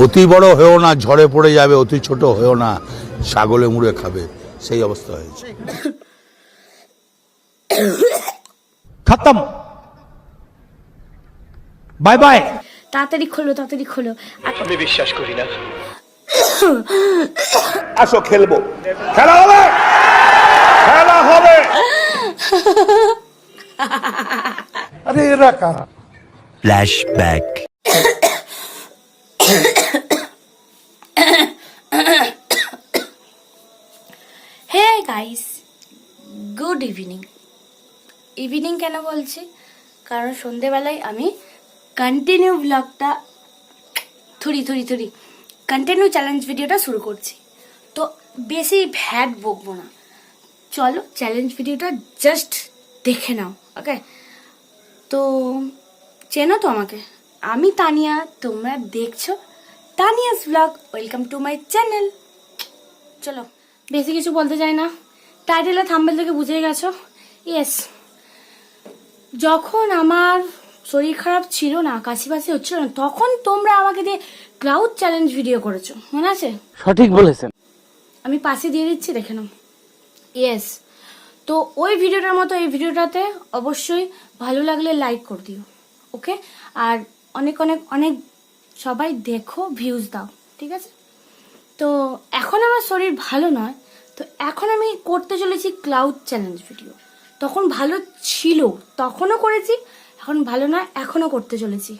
অতি বড় হয়েও না, ঝড়ে পড়ে যাবে, অতি ছোট হয়েও না, ছাগলে মুড়ে খাবে, সেই অবস্থা হয়েছে। খতম, বাই বাই। তাড়াতাড়ি খোলো, তাড়াতাড়ি খোলো। আমি বিশ্বাস করি না। আসো খেলবো, খেলা হবে, খেলা হবে। আরে এরা কারা? Flashback. Hey guys, good evening. Evening কেন বলছি? কারণ সন্ধেবেলায় আমি কন্টিনিউ ব্লগটা কন্টিনিউ চ্যালেঞ্জ ভিডিওটা শুরু করছি। তো বেশি ভ্যাট বকবো না, চলো চ্যালেঞ্জ ভিডিওটা জাস্ট দেখে নাও। ওকে, তো চেনো তো আমাকে, আমি তানিয়া, তোমরা দেখছো Tania's blog. Welcome to my channel. চলো, বেশি কিছু বলতে চাই না, টাইটেল আর থাম্বনেল থেকে বুঝে গেছো। ইয়েস, যখন আমার শরীর খারাপ ছিল না, কাশি হচ্ছিল না, তখন তোমরা আমাকে দিয়ে ক্লাউড চ্যালেঞ্জ ভিডিও করেছো, মনে আছে? সঠিক বলেছেন। আমি পাশে দিয়ে দিচ্ছি, দেখে নাও। ইয়েস, তো ওই ভিডিওটার মতো এই ভিডিওটাতে অবশ্যই ভালো লাগলে লাইক করে দিও। ওকে, আর অনেক অনেক অনেক সবাই দেখো, ভিউজ দাও, ঠিক আছে? তো এখন আমার শরীর ভালো নয়, তো এখন আমি করতে চলেছি ক্লাউড চ্যালেঞ্জ ভিডিও। তখন ভালো ছিল, তখনও করেছি, এখন ভালো নয়, এখনও করতে চলেছি।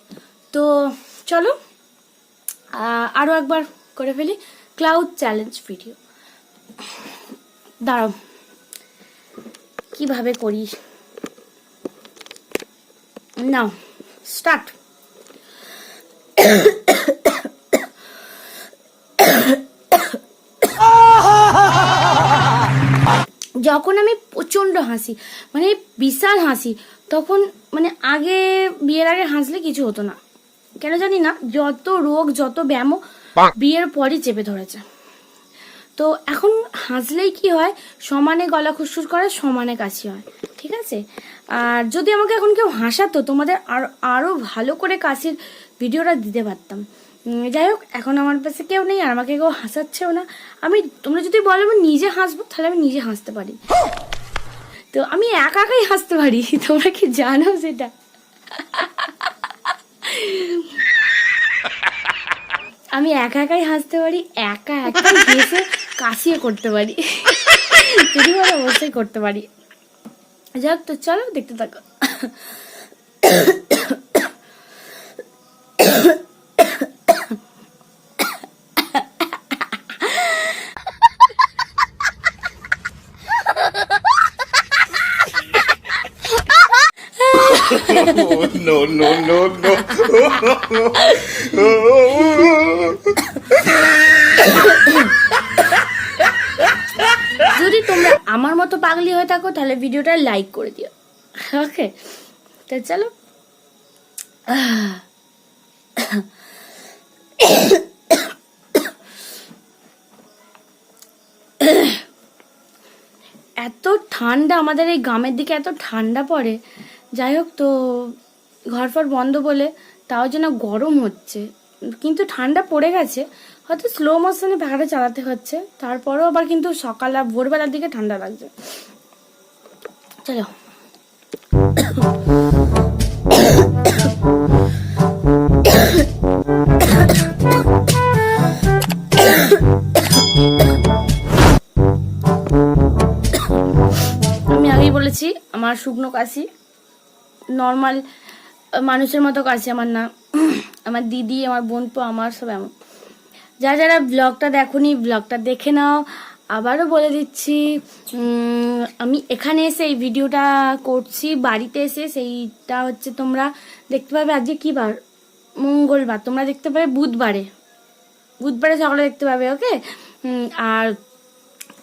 তো চলো আরও একবার করে ফেলি ক্লাউড চ্যালেঞ্জ ভিডিও। দাঁড়াও, কিভাবে করি, নাও স্টার্ট। যখন আমি প্রচন্ড হাসি, মানে বিশাল হাসি, তখন মানে আগে, বিয়ের আগে হাসলে কিছু হতো না, কেন জানি না, যত রোগ যত ব্যায়ামও বিয়ের পরই চেপে ধরেছে। তো এখন হাসলেই কি হয়, সমানে গলা খুসখুস করে, সমানে কাশি হয়, ঠিক আছে? আর যদি আমাকে এখন কেউ হাসাতো, তোমাদের আরো ভালো করে কাশির ভিডিওটা দিতে পারতাম। যাই হোক, এখন আমার কাছে কেউ নেই আর আমাকে কেউ হাসাচ্ছেও না। তোমরা যদি বলো আমি নিজে হাসবো, তাহলে আমি নিজে হাসতে পারি। তো আমি একা একাই হাসতে পারি, তোমরা কি জানো সেটা? আমি একা একাই হাসতে পারি, একা একাই হেসে কাশিয়ে করতে পারি, যদি বলো অবশ্যই করতে পারি। যাক, তো চলো দেখতে থাকো। No, no, no, no. যদি তোমরা আমার মতো পাগলি হয়ে থাকো, তাহলে ভিডিওটা লাইক করে দিও। ওকে, তো চলো। এত ঠান্ডা, আমাদের এই গ্রামের দিকে এত ঠান্ডা পড়ে। যাই হোক, তো ঘর ফর বন্ধ বলে তাও যেন গরম হচ্ছে, কিন্তু ঠান্ডা পড়ে গেছে। হয়তো স্লো মোশনে পাখাটা চালাতে হচ্ছে, তারপরেও আবার কিন্তু সকাল আর ভোরবেলার দিকে ঠান্ডা লাগছে। চলো, আমি আগেই বলেছি আমার শুকনো কাশি, নর্মাল মানুষের মতো কাশি আমার না। আমার দিদি, আমার বোন, তো আমার সব এমন। যারা ব্লগটা দেখোনি, ব্লগটা দেখে নাও। আবারও বলে দিচ্ছি, আমি এখানে এসে এই ভিডিওটা করছি, বাড়িতে এসে। সেইটা হচ্ছে তোমরা দেখতে পাবে আজকে কি বার, মঙ্গলবার, তোমরা দেখতে পাবে বুধবারে সকালে দেখতে পাবে। ওকে, আর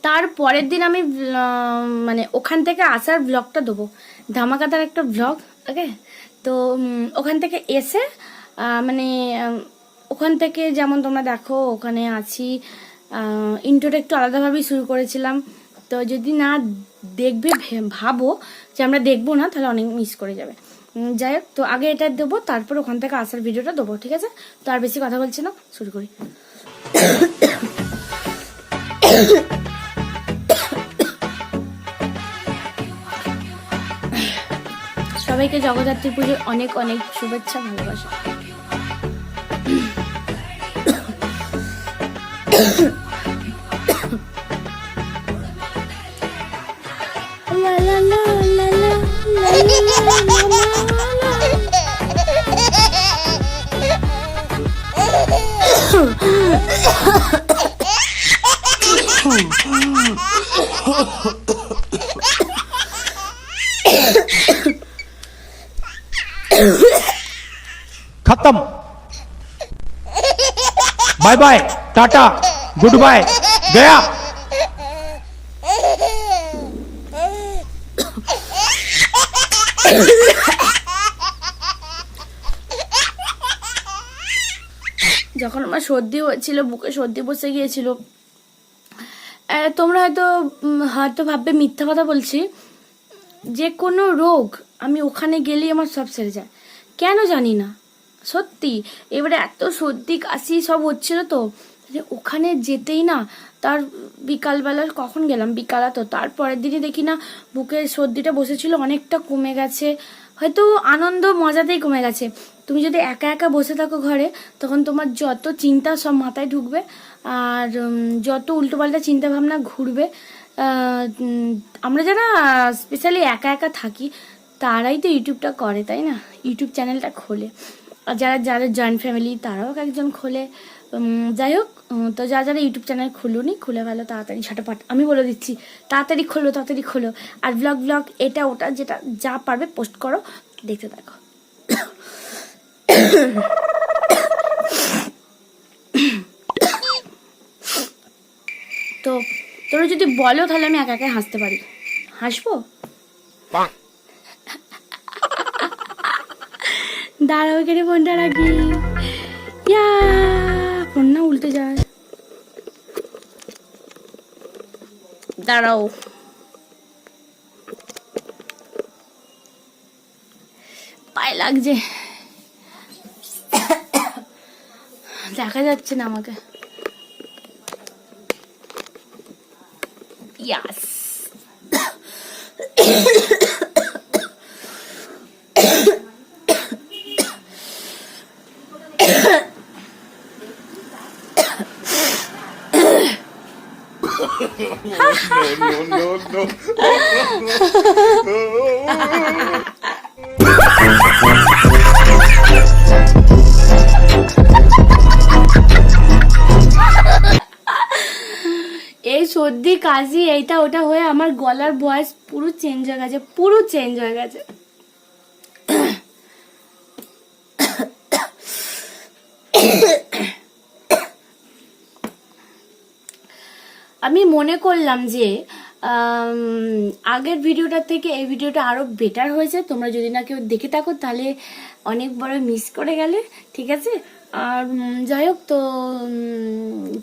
তার পরের দিন আমি মানে ওখান থেকে আসার ব্লগটা দেবো, ধামাকাদার একটা ব্লগ। ওকে, তো ওখান থেকে এসে মানে ওখান থেকে যেমন তোমরা দেখো ওখানে আছি, ইন্ট্রোটা একটু আলাদাভাবেই শুরু করেছিলাম। তো যদি না দেখবে, ভাবো যে আমরা দেখবো না, তাহলে অনেক মিস করে যাবে। যাই হোক, তো আগে এটা দেবো, তারপর ওখান থেকে আসার ভিডিওটা দেবো, ঠিক আছে? তো আর বেশি কথা বলছি না, শুরু করি। সবাইকে জগদ্ধাত্রী পুজোর অনেক অনেক শুভেচ্ছা, ভালোবাসা। লা লা লা লা লা লা লা লা खत्म, bye bye, tata, goodbye, गया। যখন আমার সর্দি হয়েছিল, বুকে সর্দি বসে গিয়েছিল, তোমরা হয়তো ভাববে মিথ্যা কথা বলছি। যে কোনো রোগ আমি ওখানে গেলেই আমার সব সেরে যায়, কেন জানি না, সত্যি। এবারে এত সর্দি কাশি সব হচ্ছিল, তো ওখানে যেতেই না, তার বিকালবেলা কখন গেলাম, বিকালা, তো তারপরের দিনই দেখি না বুকে সর্দিটা বসেছিল, অনেকটা কমে গেছে, হয়তো আনন্দ মজাতেই কমে গেছে। তুমি যদি একা একা বসে থাকো ঘরে, তখন তোমার যত চিন্তা সব মাথায় ঢুকবে, আর যত উল্টোপাল্টা চিন্তা ভাবনা ঘুরবে। আমরা যারা স্পেশালি একা একা থাকি, তারাই তো ইউটিউবটা করে, তাই না? ইউটিউব চ্যানেলটা খোলে। আর যারা যারা জয়েন্ট ফ্যামিলি, তারাও একজন খোলে। যাই হোক, তো যারা ইউটিউব চ্যানেল খুলুনি, খুলে ফেলো তাড়াতাড়ি, ঝটাপট। আমি বলে দিচ্ছি, তাড়াতাড়ি খোলো। আর ব্লগ এটা ওটা যেটা যা পারবে পোস্ট করো, দেখতে থাকো। তো তোমরা যদি বলো, তাহলে আমি একা একা হাসতে পারি। হাসবো? দাঁড়াও, এখানে ফোনটা রাখি। ফোন না উল্টে যায়, দাঁড়াও। পায়ে লাগছে, দেখা যাচ্ছে না আমাকে। ইয়াস। এই সর্দি কাশি এইটা ওটা হয়ে আমার গলার ভয়েস পুরো চেঞ্জ হয়ে গেছে। আমি মনে করলাম যে আগের ভিডিওটার থেকে এই ভিডিওটা আরো বেটার হয়েছে। তোমরা যদি না কেউ দেখে থাকো, তাহলে অনেক বড় মিস করে গেলে, ঠিক আছে? আর যাই হোক, তো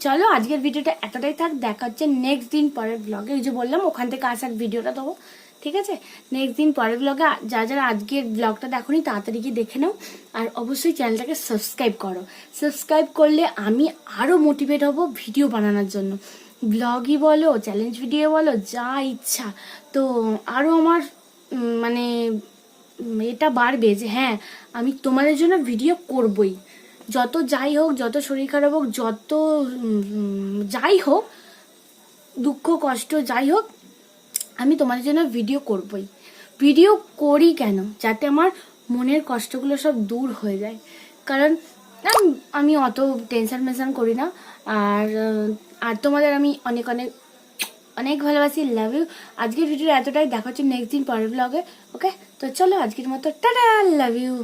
চলো আজকের ভিডিওটা এতটাই থাক। দেখা হচ্ছে নেক্সট দিন পরের ব্লগে। ওই যে বললাম, ওখান থেকে আসার ভিডিওটা দেবো, ঠিক আছে? নেক্সট দিন পরের ব্লগে। যারা আজকের ব্লগটা দেখোনি, তাড়াতাড়ি গিয়ে দেখে নাও। আর অবশ্যই চ্যানেলটাকে সাবস্ক্রাইব করো। সাবস্ক্রাইব করলে আমি আরো মোটিভেট হব ভিডিও বানানোর জন্য। ব্লগই বলো, চ্যালেঞ্জ ভিডিও বলো, যা ইচ্ছা। তো আরও আমার মানে এটা বাড়বে যে হ্যাঁ, আমি তোমাদের জন্য ভিডিও করবই। যত যাই হোক, যত শরীর খারাপ হোক, যত যাই হোক, দুঃখ কষ্ট যাই হোক, আমি তোমাদের জন্য ভিডিও করবই। ভিডিও করি কেন? যাতে আমার মনের কষ্টগুলো সব দূর হয়ে যায়। কারণ আমি অত টেনশন করি না। আর তোমাদের আমি অনেক অনেক অনেক ভালোবাসি। Love you. আজকের ভিডিও এতটাই। দেখা হচ্ছে নেক্সট দিন পরের ব্লগে। ওকে, তো চলো আজকের মতো টাটা, লাভ ইউ।